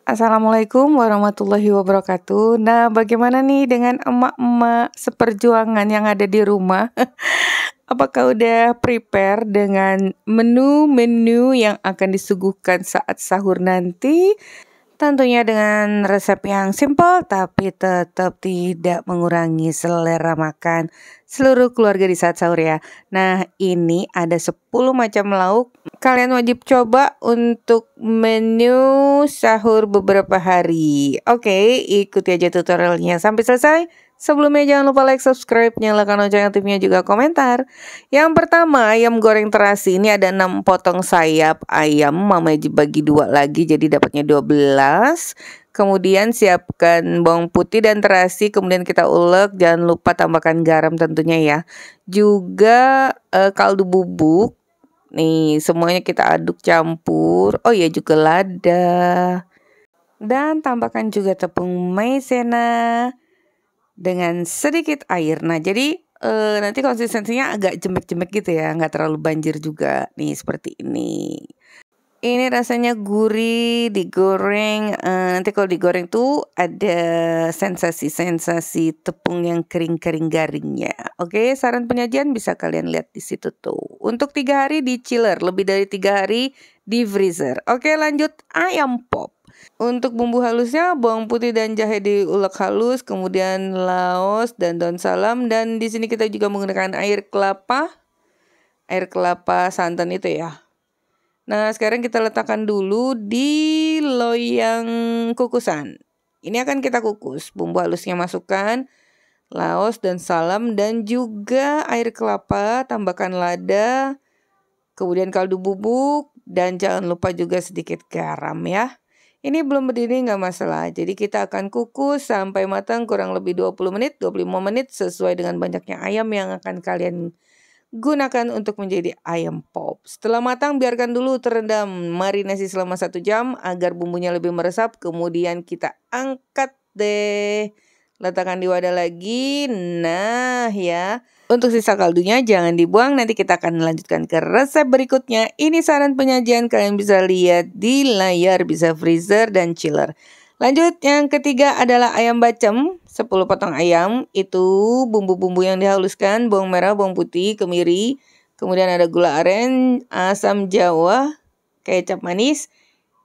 Assalamualaikum warahmatullahi wabarakatuh. Nah, bagaimana nih dengan emak-emak seperjuangan yang ada di rumah? Apakah udah prepare dengan menu-menu yang akan disuguhkan saat sahur nanti? Tentunya dengan resep yang simpel tapi tetap tidak mengurangi selera makan seluruh keluarga di saat sahur ya. Nah, ini ada 10 macam lauk. Kalian wajib coba untuk menu sahur beberapa hari. Oke, ikuti aja tutorialnya sampai selesai. Sebelumnya jangan lupa like, subscribe, nyalakan lonceng aktifnya juga komentar. Yang pertama, ayam goreng terasi. Ini ada 6 potong sayap ayam. Mama bagi 2 lagi jadi dapatnya 12. Kemudian siapkan bawang putih dan terasi. Kemudian kita ulek. Jangan lupa tambahkan garam tentunya ya. Juga kaldu bubuk. Nih semuanya kita aduk campur. Oh iya juga lada. Dan tambahkan juga tepung maizena dengan sedikit air. Nah, jadi nanti konsistensinya agak jemek-jemek gitu ya, nggak terlalu banjir juga. Nih seperti ini. Ini rasanya gurih, digoreng. Nanti kalau digoreng tuh ada sensasi-sensasi tepung yang kering-kering garingnya. Oke, saran penyajian bisa kalian lihat di situ tuh. Untuk 3 hari di chiller, lebih dari 3 hari di freezer. Oke, lanjut ayam pop. Untuk bumbu halusnya bawang putih dan jahe diulek halus, kemudian laos dan daun salam, dan di sini kita juga menggunakan air kelapa santan itu ya. Nah, sekarang kita letakkan dulu di loyang kukusan. Ini akan kita kukus. Bumbu halusnya masukkan, laos dan salam, dan juga air kelapa, tambahkan lada, kemudian kaldu bubuk, dan jangan lupa juga sedikit garam ya. Ini belum berdiri nggak masalah. Jadi kita akan kukus sampai matang kurang lebih 20 menit, 25 menit sesuai dengan banyaknya ayam yang akan kalian gunakan untuk menjadi ayam pop. Setelah matang biarkan dulu terendam marinasi selama 1 jam agar bumbunya lebih meresap. Kemudian kita angkat deh. Letakkan di wadah lagi. Nah ya. Untuk sisa kaldunya jangan dibuang, nanti kita akan melanjutkan ke resep berikutnya. Ini saran penyajian, kalian bisa lihat di layar, bisa freezer dan chiller. Lanjut, yang ketiga adalah ayam bacem, 10 potong ayam. Itu bumbu-bumbu yang dihaluskan, bawang merah, bawang putih, kemiri. Kemudian ada gula aren, asam jawa, kecap manis.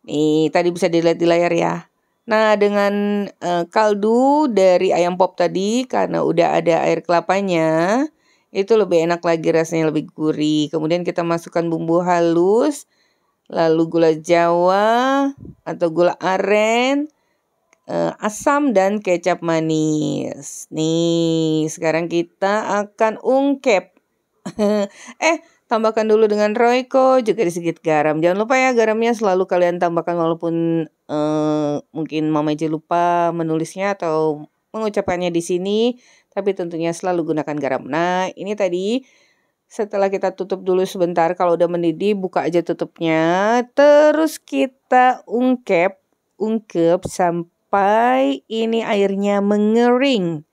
Nih, tadi bisa dilihat di layar ya. Nah, dengan kaldu dari ayam pop tadi, karena udah ada air kelapanya, itu lebih enak lagi, rasanya lebih gurih. Kemudian kita masukkan bumbu halus, lalu gula jawa atau gula aren, asam dan kecap manis. Nih, sekarang kita akan ungkep. Tambahkan dulu dengan Royco, juga sedikit garam. Jangan lupa ya, garamnya selalu kalian tambahkan walaupun mungkin Mama J lupa menulisnya atau mengucapkannya di sini. Tapi tentunya selalu gunakan garam. Nah, ini tadi setelah kita tutup dulu sebentar. Kalau udah mendidih, buka aja tutupnya. Terus kita ungkep sampai ini airnya mengering.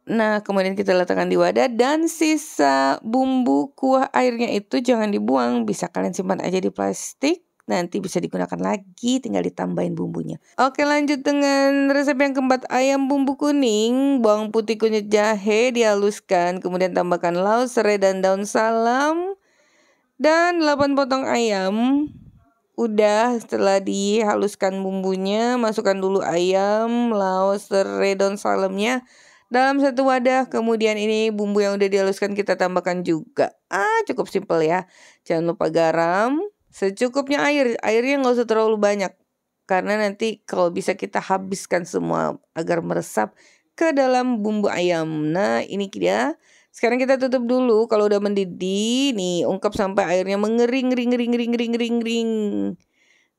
Nah, kemudian kita letakkan di wadah dan sisa bumbu kuah airnya itu jangan dibuang. Bisa kalian simpan aja di plastik. Nanti bisa digunakan lagi, tinggal ditambahin bumbunya. Oke, lanjut dengan resep yang keempat. Ayam bumbu kuning, bawang putih, kunyit, jahe dihaluskan. Kemudian tambahkan laos, serai, dan daun salam. Dan 8 potong ayam. Udah, setelah dihaluskan bumbunya, masukkan dulu ayam, laos, serai, daun salamnya dalam satu wadah. Kemudian ini bumbu yang udah dihaluskan kita tambahkan juga. Cukup simpel ya. Jangan lupa garam, secukupnya air. Airnya nggak usah terlalu banyak, karena nanti kalau bisa kita habiskan semua agar meresap ke dalam bumbu ayam. Nah, ini dia. Sekarang kita tutup dulu. Kalau udah mendidih, nih ungkap sampai airnya mengering, ring.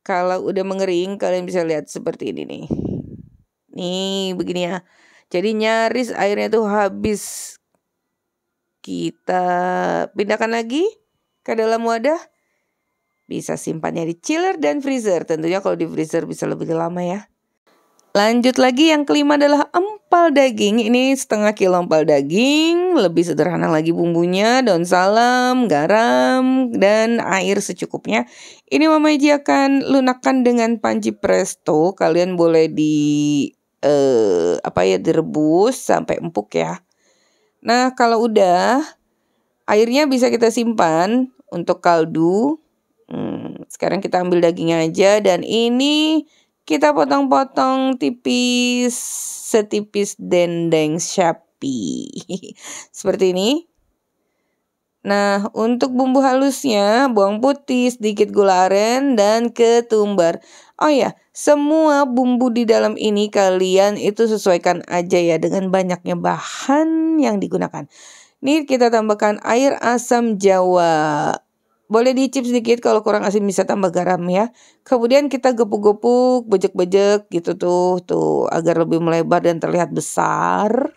Kalau udah mengering, kalian bisa lihat seperti ini nih. Nih, begini ya. Jadi nyaris airnya tuh habis. Kita pindahkan lagi ke dalam wadah. Bisa simpannya di chiller dan freezer. Tentunya kalau di freezer bisa lebih lama ya. Lanjut lagi, yang kelima adalah empal. empal daging, ini setengah kilo empal daging, lebih sederhana lagi bumbunya, daun salam, garam, dan air secukupnya. Ini Mama Iji akan lunakkan dengan panci presto. Kalian boleh direbus sampai empuk ya. Nah, kalau udah, airnya bisa kita simpan untuk kaldu. Sekarang kita ambil dagingnya aja, dan ini kita potong-potong tipis, setipis dendeng sapi. Seperti ini. Nah, untuk bumbu halusnya, bawang putih, sedikit gula aren, dan ketumbar. Oh ya, semua bumbu di dalam ini kalian itu sesuaikan aja ya dengan banyaknya bahan yang digunakan. Ini kita tambahkan air asam jawa. Boleh dicip sedikit, kalau kurang asin bisa tambah garam ya. Kemudian kita gepuk-gepuk, bejek-bejek gitu tuh agar lebih melebar dan terlihat besar.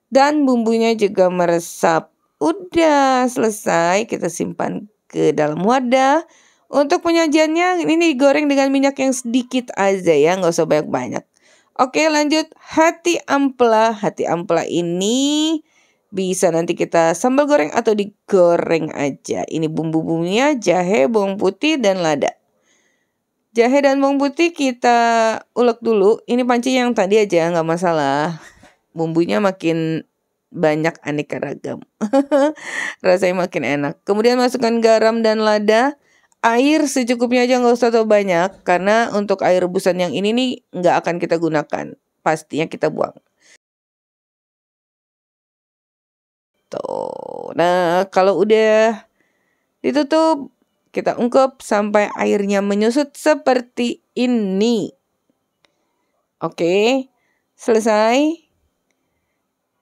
Dan bumbunya juga meresap. Udah selesai, kita simpan ke dalam wadah. Untuk penyajiannya ini digoreng dengan minyak yang sedikit aja ya, nggak usah banyak-banyak. Oke, lanjut hati ampela. Hati ampela ini bisa nanti kita sambal goreng atau digoreng aja. Ini bumbu-bumbunya jahe, bawang putih, dan lada. Jahe dan bawang putih kita ulek dulu. Ini panci yang tadi aja, nggak masalah. Bumbunya makin banyak aneka ragam. Rasanya makin enak. Kemudian masukkan garam dan lada. Air secukupnya aja, nggak usah terlalu banyak. Karena untuk air rebusan yang ini nih nggak akan kita gunakan. Pastinya kita buang. Tuh. Nah, kalau udah ditutup, kita ungkep sampai airnya menyusut seperti ini. Oke, selesai.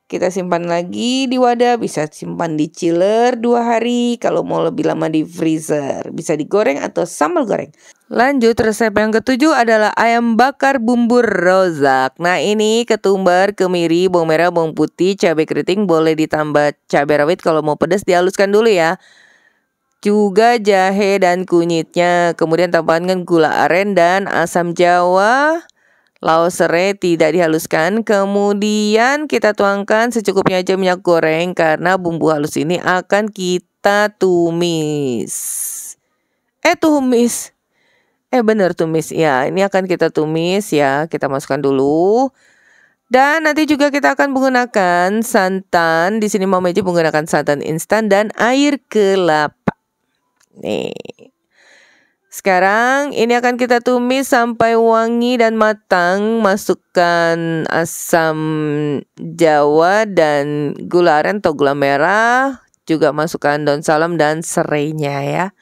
Kita simpan lagi di wadah, bisa simpan di chiller 2 hari. Kalau mau lebih lama di freezer, bisa digoreng atau sambal goreng. Lanjut, resep yang ketujuh adalah ayam bakar bumbu rozak. Nah, ini ketumbar, kemiri, bawang merah, bawang putih, cabai keriting, boleh ditambah cabai rawit kalau mau pedas dihaluskan dulu ya. Juga jahe dan kunyitnya. Kemudian tambahkan gula aren dan asam jawa. Laos serai tidak dihaluskan. Kemudian kita tuangkan secukupnya aja minyak goreng karena bumbu halus ini akan kita tumis. Tumis. Ya, ini akan kita tumis ya. Kita masukkan dulu. Dan nanti juga kita akan menggunakan santan. Di sini Mama Iji menggunakan santan instan dan air kelapa. Nih. Sekarang ini akan kita tumis sampai wangi dan matang. Masukkan asam jawa dan gula aren atau gula merah. Juga masukkan daun salam dan serainya ya.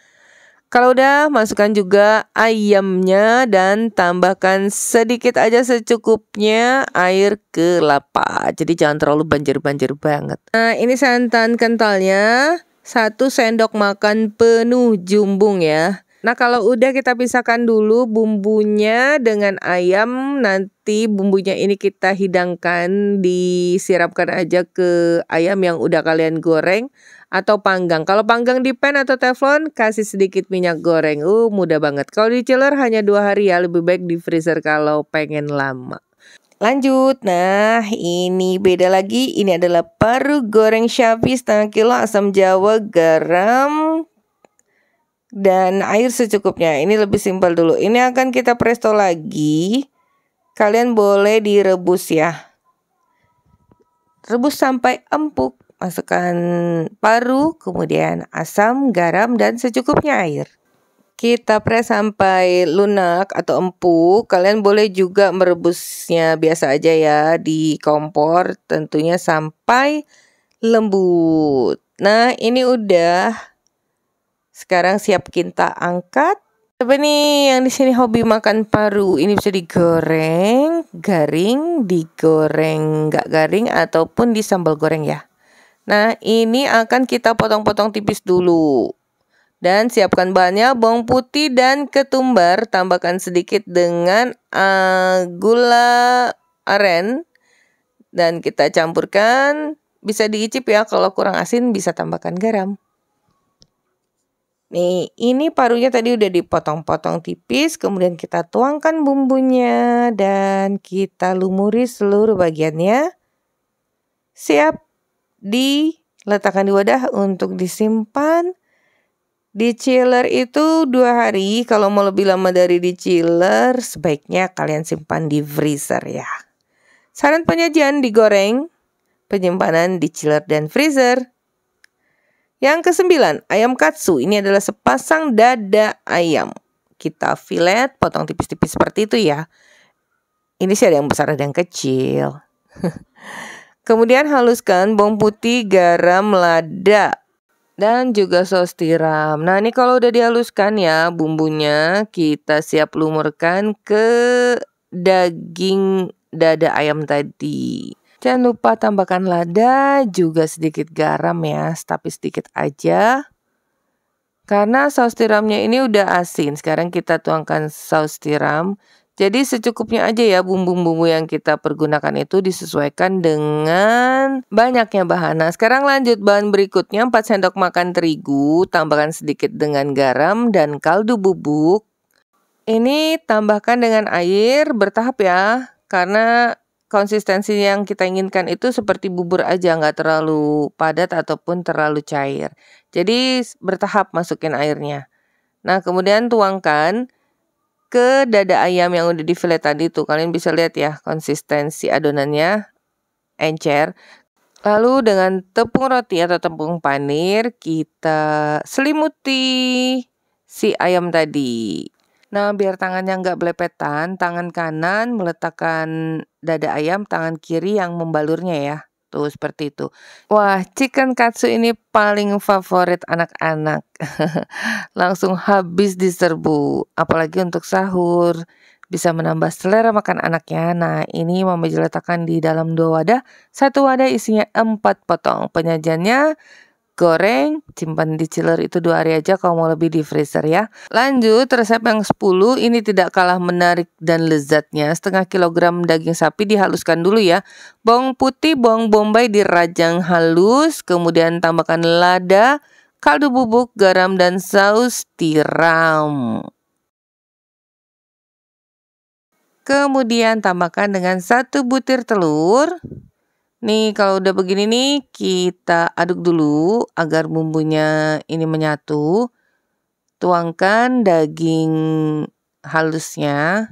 Kalau udah, masukkan juga ayamnya dan tambahkan sedikit aja secukupnya air kelapa. Jadi jangan terlalu banjir-banjir banget. Nah, ini santan kentalnya 1 sendok makan penuh jumbung ya. Nah, kalau udah kita pisahkan dulu bumbunya dengan ayam. Nanti bumbunya ini kita hidangkan, disiramkan aja ke ayam yang udah kalian goreng atau panggang. Kalau panggang di pan atau teflon, kasih sedikit minyak goreng. Mudah banget. Kalau di chiller hanya 2 hari ya, lebih baik di freezer kalau pengen lama. Lanjut, nah ini beda lagi. Ini adalah paru goreng sapi setengah kilo, asam jawa, garam, dan air secukupnya. Ini lebih simpel dulu. Ini akan kita presto lagi. Kalian boleh direbus ya. Rebus sampai empuk. Masukkan paru, kemudian asam, garam, dan secukupnya air. Kita press sampai lunak atau empuk. Kalian boleh juga merebusnya biasa aja ya di kompor. Tentunya sampai lembut. Nah, ini udah. Sekarang siap kita angkat. Siapa nih yang di sini hobi makan paru? Ini bisa digoreng, garing, digoreng nggak garing, ataupun di sambal goreng ya. Nah, ini akan kita potong-potong tipis dulu. Dan siapkan bahannya, bawang putih dan ketumbar. Tambahkan sedikit dengan gula aren. Dan kita campurkan. Bisa diicip ya, kalau kurang asin bisa tambahkan garam. Nih, ini parunya tadi udah dipotong-potong tipis, kemudian kita tuangkan bumbunya dan kita lumuri seluruh bagiannya. Siap diletakkan di wadah untuk disimpan. Di chiller itu 2 hari, kalau mau lebih lama dari di chiller, sebaiknya kalian simpan di freezer ya. Saran penyajian digoreng, penyimpanan di chiller dan freezer. Yang ke-9, ayam katsu. Ini adalah sepasang dada ayam. Kita filet, potong tipis-tipis seperti itu ya. Ini sih ada yang besar, ada yang kecil. Kemudian haluskan bawang putih, garam, lada, dan juga saus tiram. Nah, ini kalau udah dihaluskan ya bumbunya, kita siap lumurkan ke daging dada ayam tadi. Jangan lupa tambahkan lada, juga sedikit garam ya, tapi sedikit aja. Karena saus tiramnya ini udah asin, sekarang kita tuangkan saus tiram. Jadi secukupnya aja ya bumbu-bumbu yang kita pergunakan itu disesuaikan dengan banyaknya bahan. Nah, sekarang lanjut bahan berikutnya, 4 sendok makan terigu, tambahkan sedikit dengan garam dan kaldu bubuk. Ini tambahkan dengan air bertahap ya, karena konsistensi yang kita inginkan itu seperti bubur aja, nggak terlalu padat ataupun terlalu cair. Jadi bertahap masukin airnya. Nah, kemudian tuangkan ke dada ayam yang udah di filet tadi tuh. Kalian bisa lihat ya konsistensi adonannya encer. Lalu dengan tepung roti atau tepung panir kita selimuti si ayam tadi. Nah, biar tangannya nggak belepetan, tangan kanan meletakkan dada ayam, tangan kiri yang membalurnya ya. Tuh, seperti itu. Wah, chicken katsu ini paling favorit anak-anak. Langsung habis diserbu. Apalagi untuk sahur. Bisa menambah selera makan anaknya. Nah, ini Mama Ji letakkan di dalam 2 wadah. 1 wadah isinya 4 potong. Penyajiannya goreng, simpan di chiller itu 2 hari aja, kalau mau lebih di freezer ya. Lanjut resep yang 10, ini tidak kalah menarik dan lezatnya. Setengah kilogram daging sapi dihaluskan dulu ya. Bawang putih, bawang bombay dirajang halus, kemudian tambahkan lada, kaldu bubuk, garam, dan saus tiram. Kemudian tambahkan dengan 1 butir telur. Nih kalau udah begini nih kita aduk dulu agar bumbunya ini menyatu. Tuangkan daging halusnya,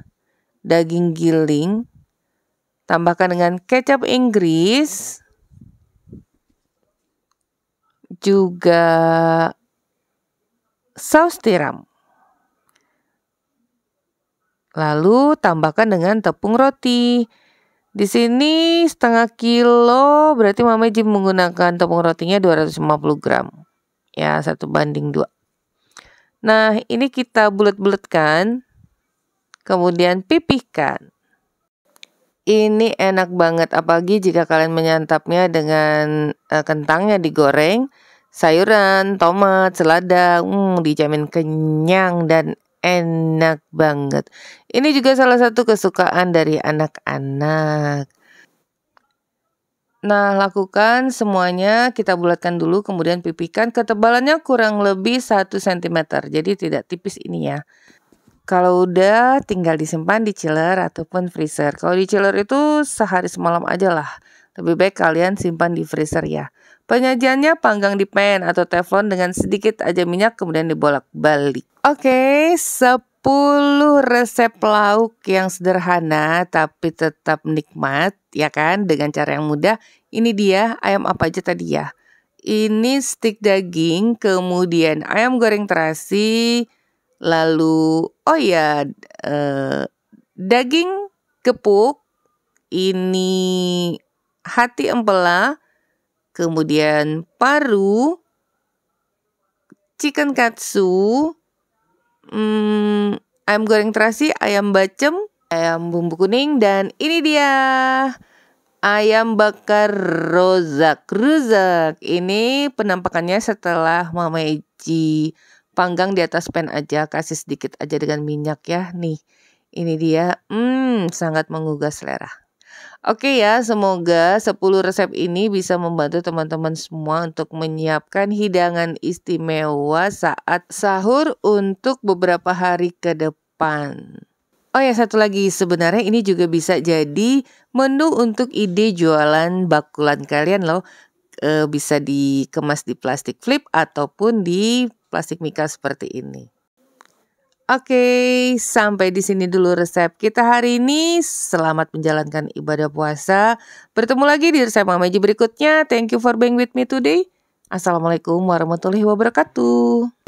daging giling. Tambahkan dengan kecap Inggris. Juga saus tiram. Lalu tambahkan dengan tepung roti. Di sini setengah kilo berarti Mama Ji menggunakan tepung rotinya 250 gram. Ya, 1:2. Nah, ini kita bulet-buletkan. Kemudian pipihkan. Ini enak banget, apalagi jika kalian menyantapnya dengan kentangnya digoreng, sayuran, tomat, selada, dijamin kenyang dan enak banget. Ini juga salah satu kesukaan dari anak-anak. Nah, lakukan semuanya, kita bulatkan dulu, kemudian pipihkan. Ketebalannya kurang lebih 1 cm, jadi tidak tipis ini ya. Kalau udah tinggal disimpan di chiller ataupun freezer. Kalau di chiller itu sehari semalam aja lah. Lebih baik kalian simpan di freezer ya. Penyajiannya panggang di pan atau teflon dengan sedikit aja minyak kemudian dibolak-balik. Oke, 10 resep lauk yang sederhana tapi tetap nikmat ya kan, dengan cara yang mudah. Ini dia ayam apa aja tadi ya. Ini stik daging, kemudian ayam goreng terasi, lalu daging gepuk, ini hati empela, kemudian paru, chicken katsu, ayam goreng terasi, ayam bacem, ayam bumbu kuning, dan ini dia ayam bakar rozak. Ini penampakannya setelah Mama Ji panggang di atas pan aja, kasih sedikit aja dengan minyak ya. Nih, ini dia, sangat menggugah selera. Oke ya, semoga 10 resep ini bisa membantu teman-teman semua untuk menyiapkan hidangan istimewa saat sahur untuk beberapa hari ke depan. Oh ya, satu lagi, sebenarnya ini juga bisa jadi menu untuk ide jualan bakulan kalian loh. Bisa dikemas di plastik flip ataupun di plastik mika seperti ini. Oke, sampai di sini dulu resep kita hari ini. Selamat menjalankan ibadah puasa. Bertemu lagi di resep Mama Meji berikutnya. Thank you for being with me today. Assalamualaikum warahmatullahi wabarakatuh.